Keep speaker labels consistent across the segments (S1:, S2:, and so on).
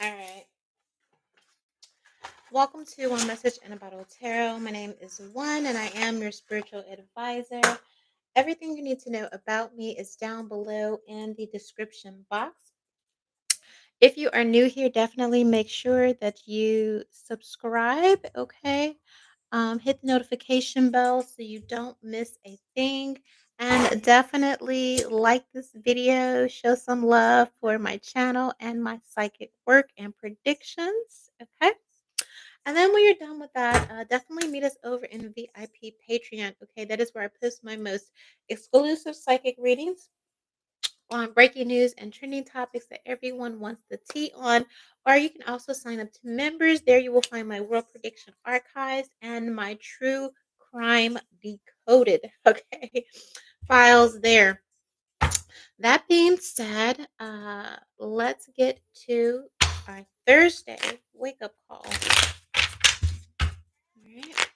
S1: All right. Welcome to One Message in a Bottle Tarot. My name is One, and I am your spiritual advisor. Everything you need to know about me is down below in the description box. If you are new here, definitely make sure that you subscribe, okay? Hit the notification bell so you don't miss a thing. And definitely like this video, show some love for my channel and my psychic work and predictions, okay? And then when you're done with that, definitely meet us over in VIP Patreon. Okay, that is where I post my most exclusive psychic readings on breaking news and trending topics that everyone wants the tea on. Or you can also sign up to members. There you will find my world prediction archives and my true crime decoded. Okay, files there. That being said, let's get to our Thursday wake up call. All right.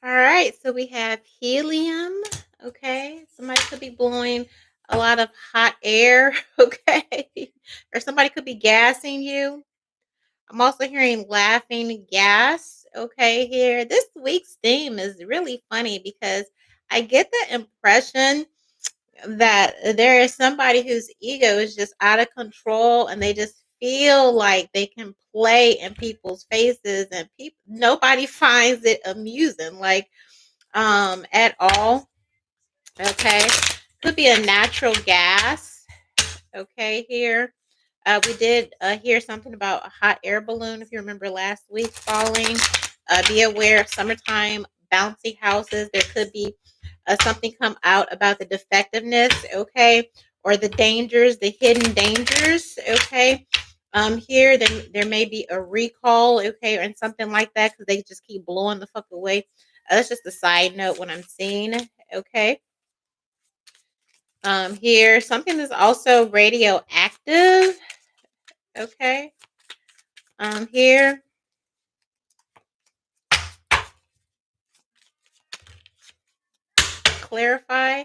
S1: All right, so we have helium. Okay, somebody could be blowing a lot of hot air. Okay, or somebody could be gassing you. I'm also hearing laughing gas. Okay, here. This week's theme is really funny because I get the impression that there is somebody whose ego is just out of control and they just feel like they can play in people's faces and people nobody finds it amusing at all. Okay, could be a natural gas. Okay, here we did hear something about a hot air balloon if you remember last week falling. Be aware of summertime bouncy houses. There could be something come out about the defectiveness, okay, or the dangers, the hidden dangers, okay. Here then there may be a recall, okay, and something like that because they just keep blowing the fuck away. That's just a side note what I'm seeing, okay. Here something is also radioactive, okay. Here clarify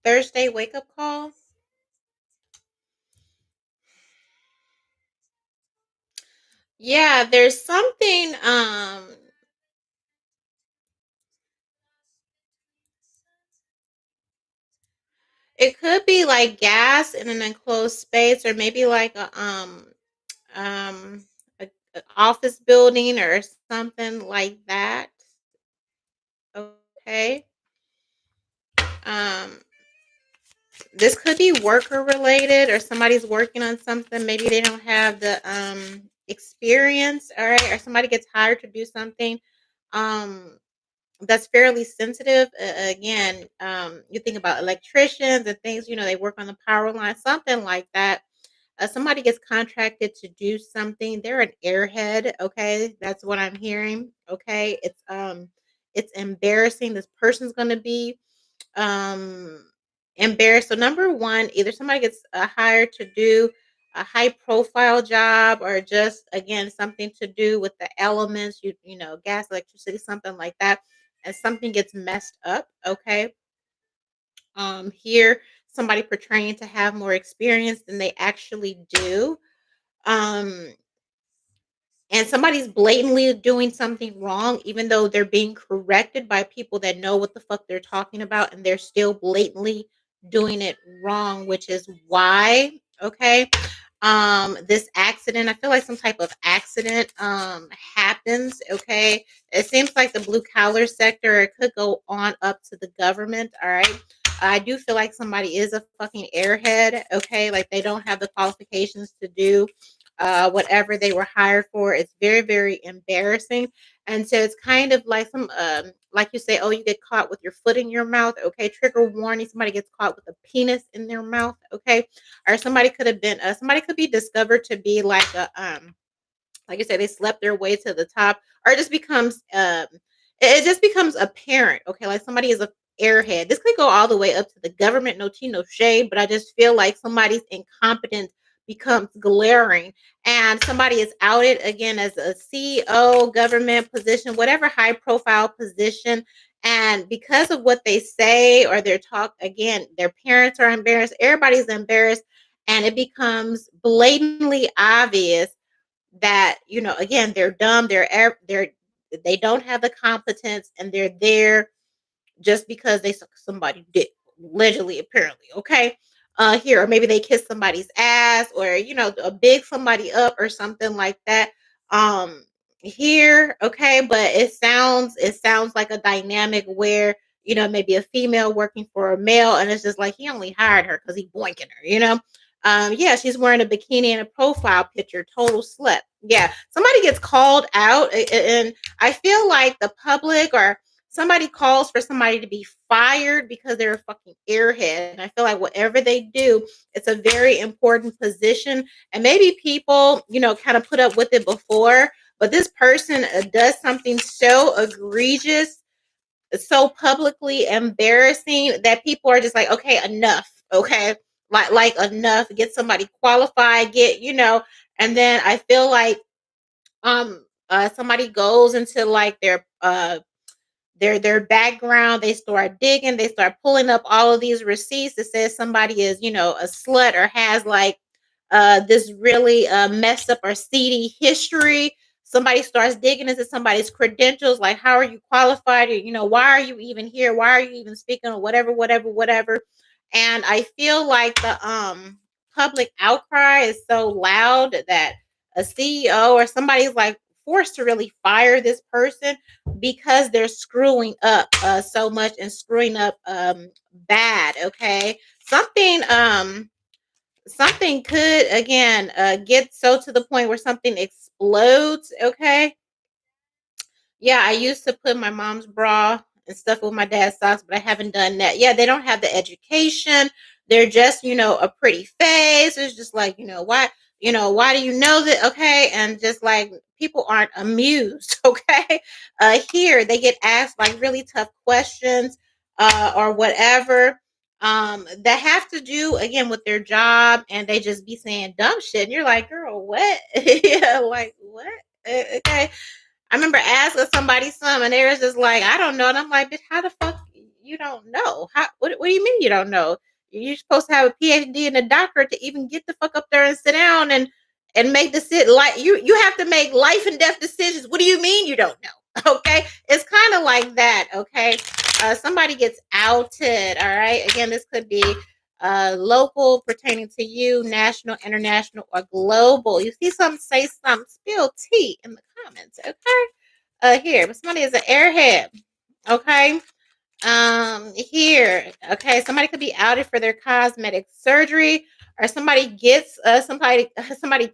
S1: Thursday wake up call. Yeah, there's something it could be like gas in an enclosed space or maybe like um a office building or something like that. Okay. Um this could be worker related or somebody's working on something. Maybe they don't have the experience, all right, or somebody gets hired to do something um that's fairly sensitive. Again, you think about electricians and things, they work on the power line, something like that. Somebody gets contracted to do something. They're an airhead, okay? That's what I'm hearing, okay? It's embarrassing. This person's going to be um embarrassed. So number one, either somebody gets hired to do a high profile job or just again something to do with the elements, gas, electricity, something like that, and something gets messed up, okay. Here somebody portraying to have more experience than they actually do. um and somebody's blatantly doing something wrong, even though they're being corrected by people that know what the fuck they're talking about, and they're still blatantly doing it wrong, which is why, okay. This accident, I feel like some type of accident happens, okay. It seems like the blue collar sector, it could go on up to the government, all right. I do feel like somebody is a fucking airhead, okay, like they don't have the qualifications to do whatever they were hired for. It's very, very embarrassing. And so it's kind of like like you say, oh, you get caught with your foot in your mouth. Okay. Trigger warning. Somebody gets caught with a penis in their mouth. Okay. Or somebody could have been, somebody could be discovered to be like I said, they slept their way to the top, or it just becomes, it just becomes apparent. Okay. Like somebody is a airhead. This could go all the way up to the government. No tea, no shade, but I just feel like somebody's incompetent becomes glaring, and somebody is outed again as a CEO, government position, whatever high profile position, and because of what they say or their talk, again, their parents are embarrassed, everybody's embarrassed, and it becomes blatantly obvious that, again, they're dumb, they don't have the competence, and they're there just because they suck somebody dick, allegedly, apparently, okay? Here, or maybe they kiss somebody's ass, or a big somebody up or something like that. Um, Here, okay, but it sounds like a dynamic where maybe a female working for a male, and it's just like he only hired her because he boinking her. Yeah, she's wearing a bikini and a profile picture, total slut. Yeah, somebody gets called out, and I feel like the public or somebody calls for somebody to be fired because they're a fucking airhead. And I feel like whatever they do, it's a very important position. And maybe people, kind of put up with it before, but this person does something so egregious, so publicly embarrassing that people are just like, okay, enough. Okay. Like enough. Get somebody qualified, and then I feel like somebody goes into like their background, they start digging, they start pulling up all of these receipts that says somebody is a slut or has like this really messed up or seedy history. Somebody starts digging into somebody's credentials, like how are you qualified, or why are you even here, why are you even speaking, or whatever. And I feel like the public outcry is so loud that a CEO or somebody's like forced to really fire this person because they're screwing up so much and screwing up bad. Okay, something could again get so to the point where something explodes. Okay, yeah, I used to put my mom's bra and stuff with my dad's socks, but I haven't done that. Yeah, they don't have the education. They're just, a pretty face. It's just like, why do you know that? Okay. And just like people aren't amused. Okay. Here they get asked like really tough questions, or whatever, that have to do again with their job, and they just be saying dumb shit. And you're like, girl, what? Yeah, like what? Okay. I remember asking somebody something, and they was just like, "I don't know," and I'm like, "Bitch, how the fuck you don't know? How? What do you mean you don't know? You're supposed to have a PhD and a doctorate to even get the fuck up there and sit down and make the sit like you have to make life and death decisions. What do you mean you don't know? Okay, it's kind of like that. Okay, somebody gets outed. All right, again, this could be local, pertaining to you, national, international, or global. You see something, say something, spill tea in the comments. Okay, here, but somebody is an airhead. Okay, here, okay, somebody could be outed for their cosmetic surgery, or somebody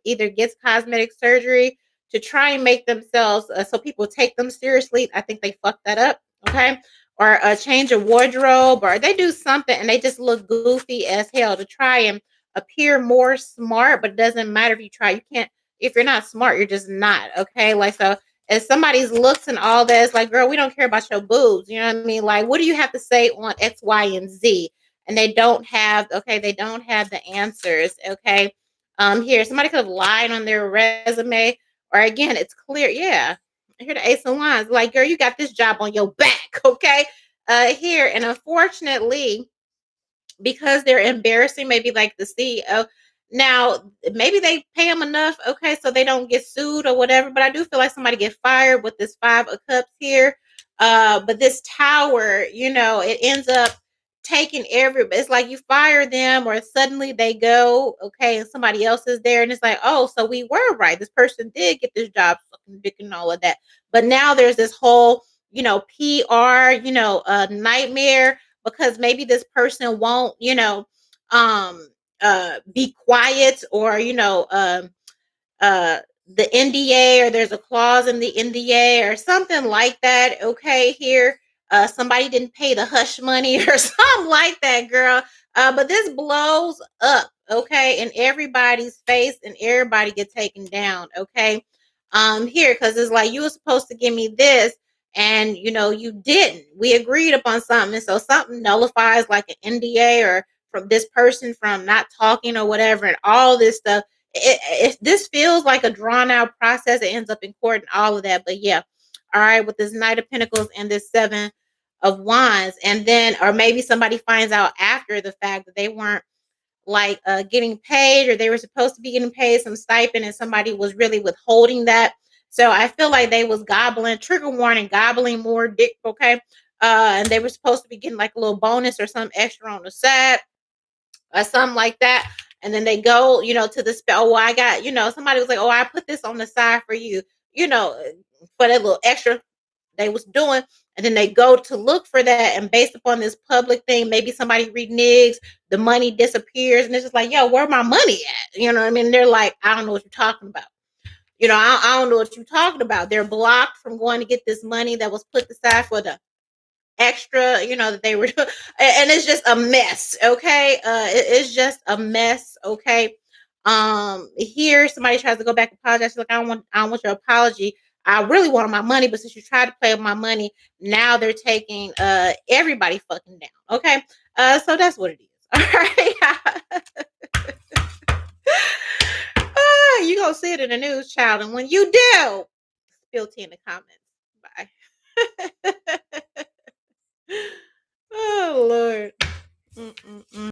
S1: either gets cosmetic surgery to try and make themselves so people take them seriously. I think they fucked that up. Okay, or a change of wardrobe, or they do something and they just look goofy as hell to try and appear more smart. But it doesn't matter if you try, you can't. If you're not smart, you're just not. Okay, like so if somebody's looks and all that, it's like, girl, we don't care about your boobs. You know what I mean? Like, what do you have to say on X, Y, and Z? And they don't have the answers. Okay. Here, somebody could have lied on their resume, or again, it's clear. Yeah. Here the ace of wands. Like, girl, you got this job on your back. Okay. Here, and unfortunately, because they're embarrassing, maybe like the CEO. Now, maybe they pay them enough, okay, so they don't get sued or whatever. But I do feel like somebody get fired with this five of cups here. But this tower, it ends up taking it's like you fire them, or suddenly they go, okay, and somebody else is there, and it's like, oh, so we were right. This person did get this job, sucking dick and all of that. But now there's this whole, PR, nightmare, because maybe this person won't, be quiet, or uh the NDA, or there's a clause in the NDA or something like that. Okay, here, somebody didn't pay the hush money or something like that, girl. But this blows up, okay, in everybody's face, and everybody get taken down. Okay, here, because it's like you were supposed to give me this, and you didn't. We agreed upon something, and so something nullifies like an NDA or from this person from not talking or whatever, and all this stuff. This feels like a drawn out process. It ends up in court and all of that. But yeah, all right, with this Knight of Pentacles and this Seven of Wands, and then or maybe somebody finds out after the fact that they weren't like getting paid, or they were supposed to be getting paid some stipend, and somebody was really withholding that. So I feel like they was gobbling, trigger warning, gobbling more dick. Okay. And they were supposed to be getting like a little bonus or some extra on the side or something like that. And then they go, to the spell. Oh, I got, somebody was like, oh, I put this on the side for you, for that little extra they was doing. And then they go to look for that, and based upon this public thing, maybe somebody reneges, the money disappears, and it's just like, yo, where my money at? You know what I mean? They're like, I don't know what you're talking about. I don't know what you're talking about. They're blocked from going to get this money that was put aside for the extra, that they were and it's just a mess. Okay. It's just a mess. Okay. Here somebody tries to go back and apologize. Like, I don't want your apology. I really wanted my money, but since you tried to play with my money, now they're taking everybody fucking down. Okay. So that's what it is. All right. You gonna see it in the news, child, and when you do, spill tea in the comments. Bye. Oh Lord. Mm-mm-mm.